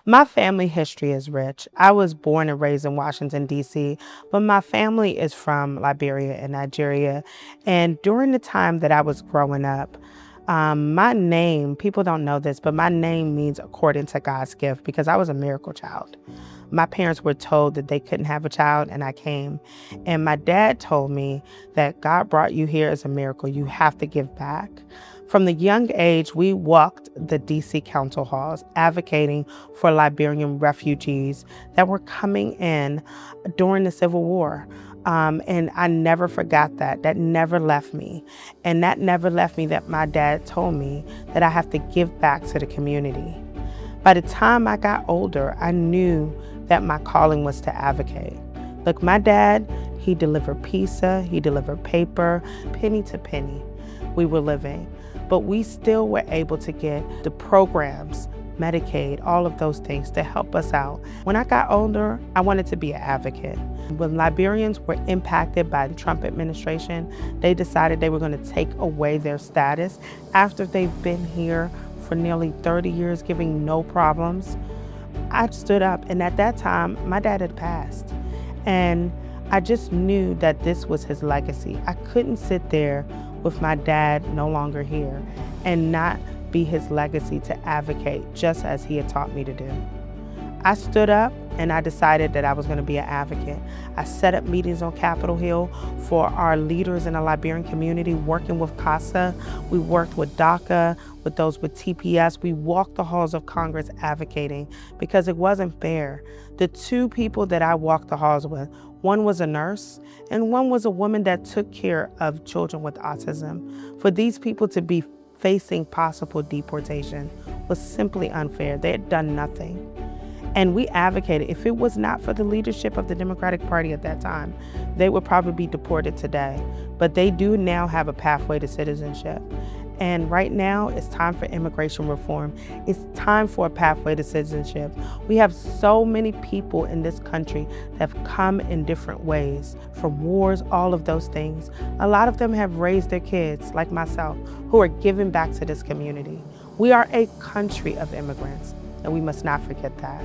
My family history is rich. I was born and raised in Washington, D.C., but my family is from Liberia and Nigeria. And during the time that I was growing up, my name, people don't know this, but my name means according to God's gift because I was a miracle child. My parents were told that they couldn't have a child, and I came. And my dad told me that God brought you here as a miracle. You have to give back. From the young age, we walked the DC council halls advocating for Liberian refugees that were coming in during the Civil War. And I never forgot that. That never left me. And that never left me that my dad told me that I have to give back to the community. By the time I got older, I knew that my calling was to advocate. Look, my dad, he delivered pizza, he delivered paper, penny to penny. We were living, but we still were able to get the programs, Medicaid, all of those things to help us out. When I got older, I wanted to be an advocate. When Liberians were impacted by the Trump administration, they decided they were going to take away their status after they've been here for nearly 30 years, giving no problems. I stood up, and at that time, my dad had passed. And I just knew that this was his legacy. I couldn't sit there with my dad no longer here and not be his legacy to advocate just as he had taught me to do. I stood up and I decided that I was going to be an advocate. I set up meetings on Capitol Hill for our leaders in the Liberian community, working with CASA. We worked with DACA, with those with TPS. We walked the halls of Congress advocating because it wasn't fair. The two people that I walked the halls with, one was a nurse and one was a woman that took care of children with autism. For these people to be facing possible deportation was simply unfair. They had done nothing. And we advocated. If it was not for the leadership of the Democratic Party at that time, they would probably be deported today. But they do now have a pathway to citizenship. And right now, it's time for immigration reform. It's time for a pathway to citizenship. We have so many people in this country that have come in different ways, from wars, all of those things. A lot of them have raised their kids, like myself, who are giving back to this community. We are a country of immigrants, and we must not forget that.